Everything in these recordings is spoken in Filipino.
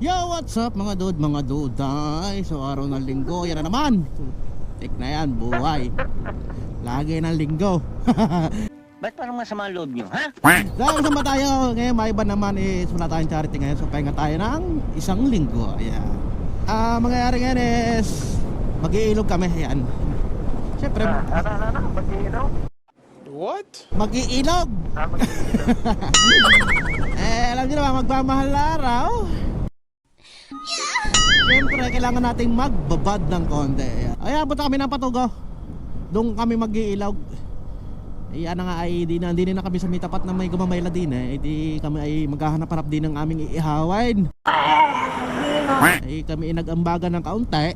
Yo, what's up mga dude, mga duday? So araw ng linggo, yan na naman. Tik na yan, buhay. Lagi ng linggo. Ba't parang masama ang loob nyo, ha? Dahil kasama tayo, ngayon may iba naman is wala tayong charity ngayon. So pahinga tayo ng isang linggo. Ayan. Mangyayari ngayon is mag-iilog kami. Ayan. Siyempre Mag-iilog? What? mag-iilog. Mag-iilog. Alam nyo naman, magmamahal na araw. Siyempre, kailangan nating magbabad ng konti. Ayan, punta kami ng Patugo. Doon kami mag-iilog. Ayan na nga ay di na kami sa may tapat na may gumamayla din eh. Di kami ay maghahanap-hanap din ng aming iihawin. Ay kami nag-ambagan ng kaunti.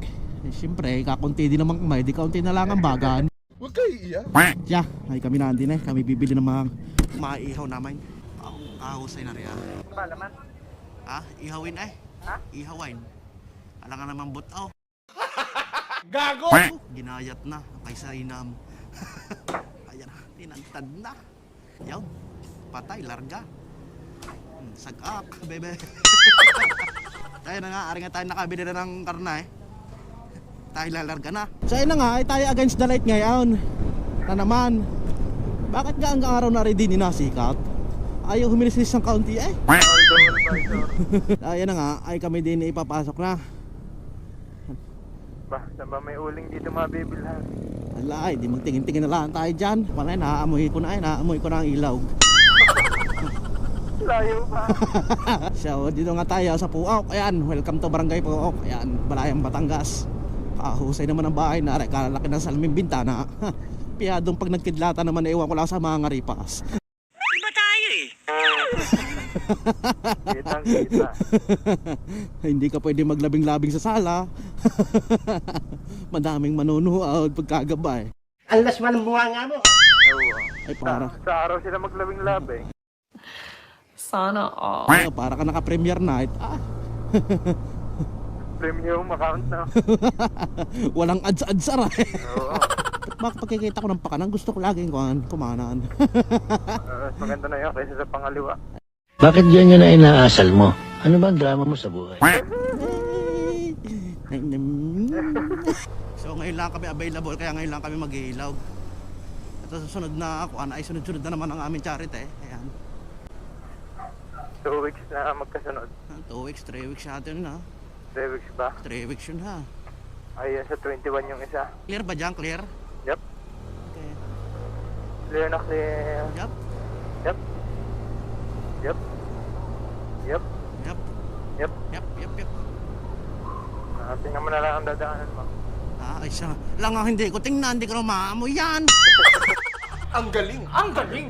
Siyempre, kakunti din naman kamay. Di kaunti na lang ambagan. Huwag kayo iiyak. Siya, ay kami nandin eh. Kami bibili ng mga maiihaw namin. Kahusay na rin. Malaman? Ha? Ihawin eh. Ha? Ihawin. Alangan naman butaw. Gago! Ginayat na kaysa inam. Ayan na, tinantad na. Yaw, patay, larga. Sagak, bebe. Tayo na nga, ari nga tayo nakabili na ng karna eh. Tayo lalarga na. So ayun na nga, ay tayo against the light ngayon. Na naman, bakit nga ang araw na rin din inasikat? Ayaw humilis-hilis ng kaunti eh. Ayan na nga, ay kami din ipapasok na. Ba, saan ba may uling dito mabibilhan? Wala, di magtingin-tingin na lang tayo dyan. Wala, naamoy ko na ang ilaw. Layo pa. So, dito nga tayo sa Puok. Ayan, welcome to Barangay Puok. Ayan, Balayang Batangas. Kahusay naman ang bahay na kalalaki ng salaming bintana. Piyadong pag nagkidlata naman, ewan ko lang sa mga ngaripas. Iba tayo eh. Kitang-kita. Hindi ka pwede maglabing-labing sa sala. Madaming manunuod pagkagabay. Alas walang buha nga mo. Oo. Ay para Sa araw sila maglabing-labing. Sana all. para ka naka-premiere night. Premium account na. Walang ads-ads aray. Oo. Bakit pagkikita ko ng pakanan, gusto ko laging kumanan. Maganda na yun kaysa sa pangaliwa. Bakit ganyan na inaasal mo? Ano ba ang drama mo sa buhay? So ngayon lang kami available, kaya ngayon lang kami mag-iilaw. Ito sa sunod na ako, ay sunod-sunod na naman ang aming charity. Ayan. 2 weeks na magkasunod. 2 weeks, 3 weeks natin na. 3 weeks ba? 3 weeks yun ha. Ay, sa 21 yung isa. Clear ba dyan? Clear? Yup. Okay. Clear na clear. Yup. Yup. Yup. Yup. Yup. Yup. Yup. Yup. Yup. Tingnan mo na lang ang dadaanan mo. Ay siya. Lang ang hindi ko tingnan, hindi ko na maamoy yan. Ang galing! Ang galing!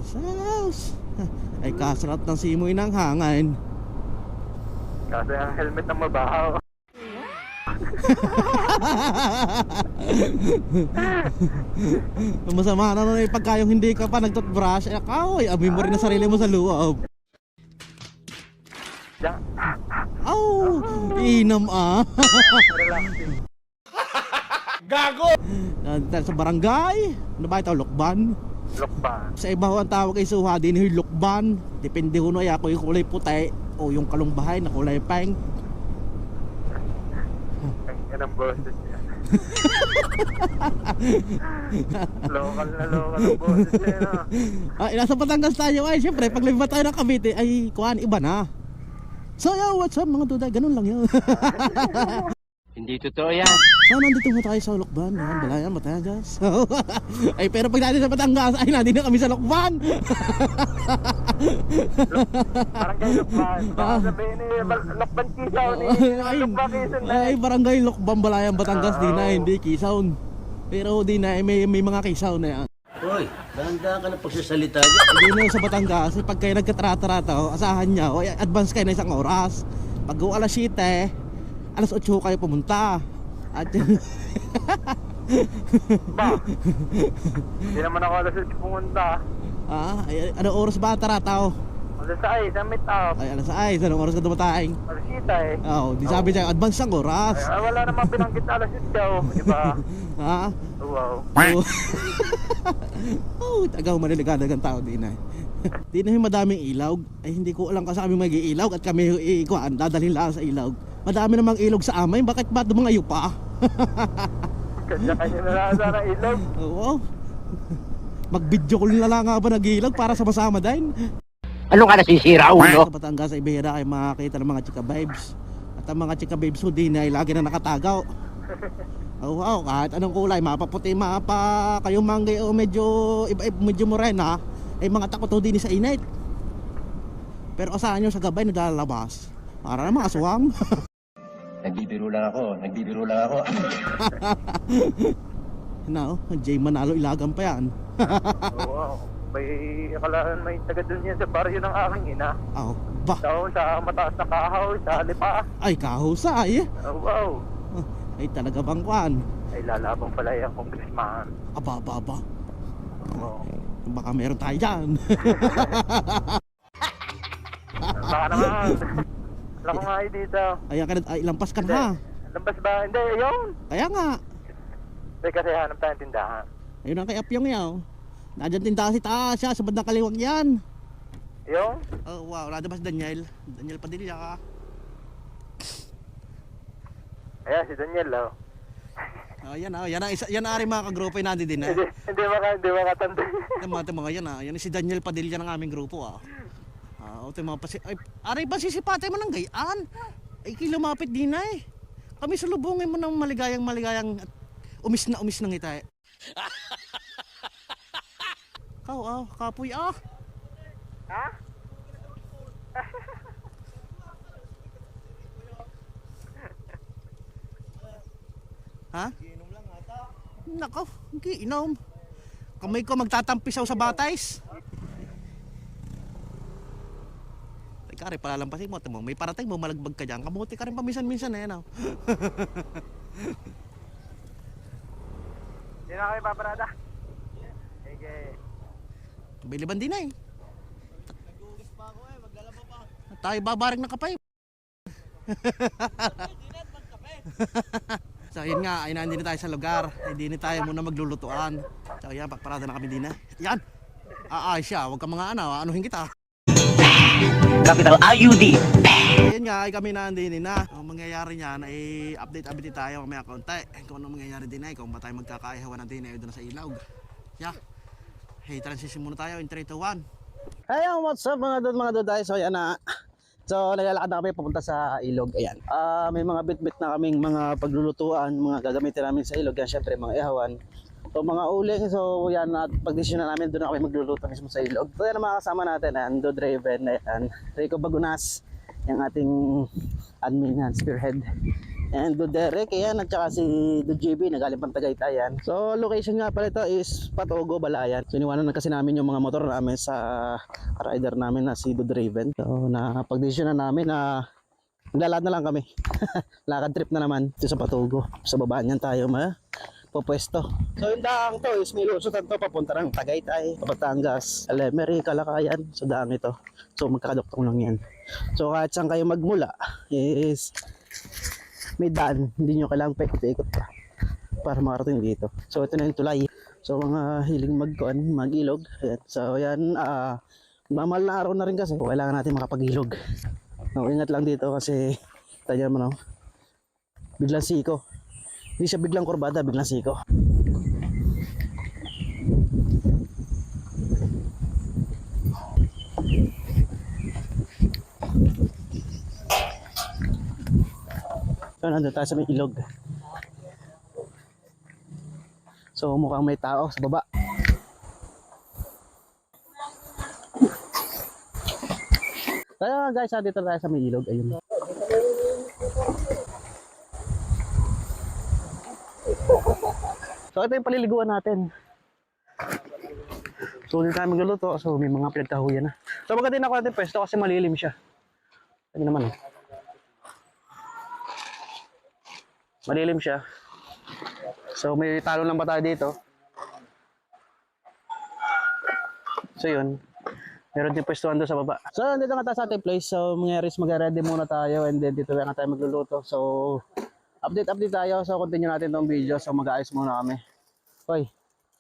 Sus. Ay kasarap ng simoy ng hangin. Kasi ang helmet ang mabahaw. Masama na nun pagka yung hindi ka pa nag-toothbrush, ay akoy, amoy mo rin na sarili mo sa loob. Diyan. Inam Relaxing. Gago! Sa barangay, ano ba ito, Lokban? Look pa. Sa iba ho ang tawag ay suha din yung Lokban. Depende ho na ako yung kulay puti o yung kalungbahay na kulay pink. Yan ang boses niya. Local ang boses niya, no? Nasa Batangas tayo ay syempre pag libat tayo ng Cavite ay kuhaan iba na. So yo, what's up mga duda, ganun lang yun. Hindi totoo yan. So nandito mo tayo sa Lokban, yan, Balayan, Batangas. Ay pero pag natin sa Batangas ay nandito na kami sa Lokban. Barangay Lokban. Baka sabihin ni Lokban Kisaw ni Lokban Quezon na. Ay barangay Lokban, Balayan, Batangas din na, hindi Kisaw. Pero di na, may mga Kisaw na yan. Hoy, dahan-dahan ka na pagsasalita dyan. Hindi na sa Batangas, pag kayo nagkatrata-trata, asahan niya, o advance kayo na isang oras. Pag alas 7, alas 8 kayo pumunta. At Ba? Hindi naman ako alas 8 pumunta. ano oras ba tarataw? Alas 6, sa meet up. Ay, alas 6, anong oras ka dumataing? Alas 7 eh. Di sabi siya, advance ang oras. Ay, wala namang binanggit na alas 7 daw. Diba? Ha? Wow. Tagaw maniligadag ang tao din ay. Di na yung madaming ilog. Ay hindi ko alam kasi kami mag-iilog at kami ikuan, dadalhin lang sa ilog. Madami namang ilog sa amin, bakit ba dumangayo pa? Kanya-kanya na lang sana ilog. Oo. Mag-video call na lang nga ba nag-ilog para sama-sama din. Ano ka nasisira, ulo? Sa Batangas ay bihira ay makakita ng mga chika vibes. At ang mga chika vibes ko din ay lagi na nakatagaw. Oh, wow, kahit anong kulay, mapaputi, mapa kayong manggay o medyo morena, ay mga takot ho din sa init. Pero asahan nyo sa gabay naglalabas. Para naman aswang. Nagbibiro lang ako. No, Jay Manalo ilagan pa yan. Oo. May akalaan may taga dun yan sa baryo ng aking ina. Oh, ba? Doon sa mataas na kahaw, sa lipa. Ay, kahusay. Oh, wow. Ay, talaga bang kwan? Ay lalabang pala yung congressman. Aba. Oo. Baka meron tayo dyan. Baka naman. Wala ko nga dito. Ay, lampas ka na ha. Lampas ba? Hindi, ayun. Kaya nga. Hindi kasi hanap tayong tindahan. Ayun ang kay Apyong yaw. Nandiyan tindahan si Tasha sa bandang kaliwag yan. Yung? Oh, wow, nada ba si Daniel? Daniel Padilla ka. Ayan, si Daniel, oh. Oh, yan na rin mga kagrupo yung nandito din eh. Hindi makatanda. Mga yan yan si Daniel Padilla ng aming grupo ah. Ito yung mga ay, aray ba sisipate mo ng gayaan? Ay, lumapit din eh. Kami sulubungin mo ng maligayang at umis na ngita eh. Kapoy ah. Ha? Ha? Nako, giinom. Kamay ko magtatampisaw sa batays. Kari palalampasin mo, may parating mo malagbag ka dyan. Kamuti ka rin paminsan-minsan eh, no? Hindi na kayo paparada. Sige. Biliban din eh. Nag-uugis pa ako eh, maglalaba pa. Tayo babarang na kapay. So yun nga, ay nandito tayo sa lugar. Hindi na tayo muna maglulutuan. So yan, pagparada na kami din eh. Yan! Siya, huwag ka mga anuhin kita. Capital IUD. Ayun nga, ay kami nandito na. Ang mangyayari niyan ay update tayo mamaya konti. Kung ano mangyayari din ay, kung ba tayo magkakaihawan ng din ay doon sa ilog. Yeah. Hey, transition muna tayo in 3, 2, 1. Hey, what's up mga duday? So yan na. So naglalakad na kami papunta sa ilog. Ayan. May mga bit-bit na kaming mga paglulutuan, mga gagamitin namin sa ilog. Yan syempre mga ihawan. So mga uling, so yan at pagdesisyon na namin doon na kami magluluto mismo sa ilog. So yan ang mga kasama natin, Ando Draven, Rico Bagunas, yung ating admin yan, spearhead. And Do Derek, yan, at saka si Do JB, nagaling pang Tagaytay yan. So location nga pala ito is Patogo, Balayan. So iniwanan na kasi namin yung mga motor namin sa rider namin na si Do Draven. So napagdesisyon na namin na maglalakad na lang kami. Lakad trip na naman dito sa Patogo. Sa babaan yan tayo pwesto. So yung daang to is may lusutan to papunta ng Tagaytay, Batangas, Lemery, Kalakayan. So daang ito. So magkakadoktong lang yan. So kahit saan kayo magmula is may daan. Hindi nyo kailangang paikot-ikot pa para makarating dito. So ito na yung tulay. So mga hiling mag-ilog. Ayan. So yan, mamahal na araw na rin kasi. So, kailangan natin makapag-ilog. No, ingat lang dito kasi tayo naman biglang siko. Hindi siya biglang kurbada, biglang siko. So nandun tayo sa may ilog. So mukhang may tao sa baba. Kaya guys, dito tayo sa may ilog. Ayun. So ito yung paliliguan natin. So hindi tayo magluluto. So may mga pinagkahuyan na. So maganda din ako natin pwesto kasi malilim siya. Ano naman malilim siya. So may talon lang ba tayo dito? So yun. Meron din pwestuhan doon sa baba. So dito nga tayo sa ating place. So mangyari is mag-ready muna tayo. And then dito nga tayo magluluto. So update tayo. So continue natin tong video. So mag-aayos muna kami. Hoy,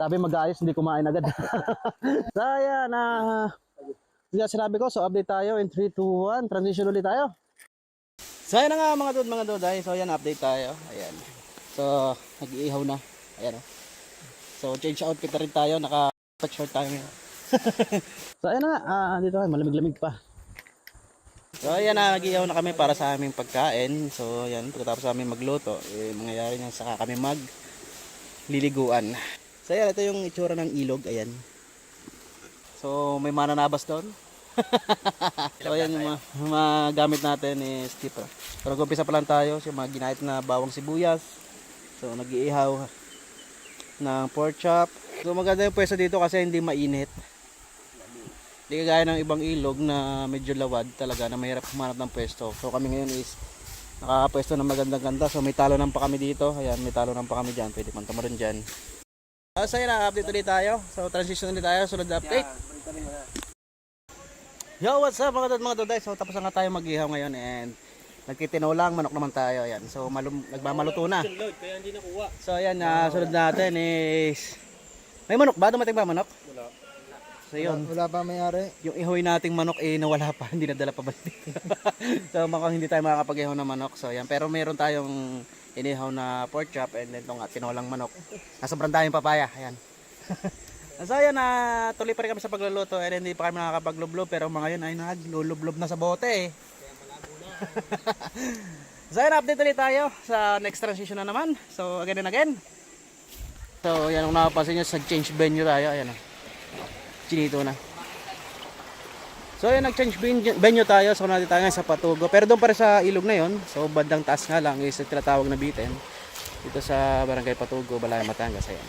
sabi mag-aayos, hindi kumain agad. So ayan, Kaya sinabi ko, so update tayo in 3, 2, 1, transition ulit tayo. So ayan na nga mga duday, so ayan update tayo, ayan. So nag-iihaw na, ayan. So change outfit na rin tayo, naka-short tayo ngayon. So ayan na nga, dito tayo, malamig-lamig pa. So ayan na, nag-iihaw na kami para sa aming pagkain. So ayan, pagkatapos namin magluto, mangyayari na saka kami magliliguan. So ayan, ito yung itsura ng ilog, ayan. So may mananabas doon. So ayan yung mga gamit natin is tipo. Pero umpisa pa lang tayo, so mga ginahit na bawang sibuyas. So nag-iihaw ng pork chop. So maganda yung pwesto dito kasi hindi mainit. Hindi kagaya ng ibang ilog na medyo lawad talaga na mahirap humanap ng pwesto. So kami ngayon is nakapwesto ng magandang ganda. So may talonan pa kami dito. Ayan, may talonan pa kami dyan. Pwede pang tamarin dyan. So yun, update ulit tayo. So transition ulit tayo. Sunod na update. Yo, what's up mga duday? So tapos na nga tayo mag-ihaw ngayon and nagtitinaw lang, manok naman tayo. Ayan. So nagmamaluto na. So ayan, sunod natin is may manok ba? Dumating ba manok? Wala. So yun. Wala pa may-ari. Yung ihoy nating manok nawala pa, hindi nadala pa ba? So mukhang hindi tayo makakapag-ihaw ng manok. So ayan, pero meron tayong inihaw na pork chop and then itong tinolang manok. Sobrang daming papaya. Ayan. So ayan, tuloy pa rin kami sa pagluluto and hindi pa kami nakakapaglublog pero mga yun ay naglulublob na sa bote eh. So ayan, update ulit tayo sa next transition na naman. So again and again. So ayan, kung nakapansin nyo, change venue tayo. Ayan o. Chinito na. So ayan, nag-change venue tayo. So natin tayo sa Patugo. Pero doon pa rin sa ilog na yon. So bandang taas nga lang is tinatawag na Biten. Dito sa Barangay Patugo, Balaya, Batangas. Ayan.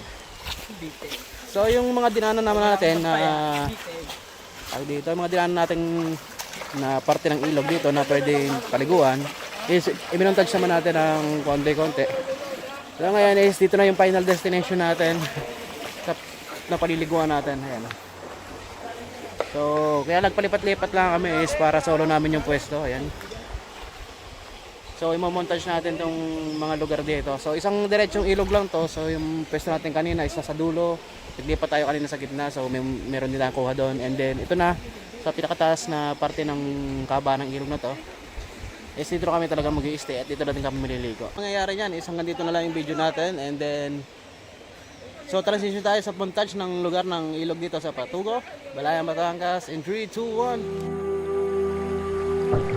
So yung mga dinanan naman natin na dito, yung mga dinanan natin na parte ng ilog dito na pwedeng paliguan is iminontage naman natin ng konti-konti. So ngayon is dito na yung final destination natin na paliliguan natin. Ayan. So kaya nagpalipat-lipat lang kami is para solo namin yung pwesto. Ayan. So i-montage natin tong mga lugar dito. So isang diretsong ilog lang to. So yung pwesto natin kanina is nasa dulo. Naglipat tayo kanina sa gitna. So meron din tayong kuha doon. And then ito na sa pinakataas na parte ng kaba ng ilog na to. Is dito kami talaga mag-i-stay at dito natin kami maliligo. Mangyayari niyan is hanggang dito na lang yung video natin. And then so transition tayo sa montage ng lugar ng ilog dito sa Patugo, Balaya, Batangas in 3, 2, 1.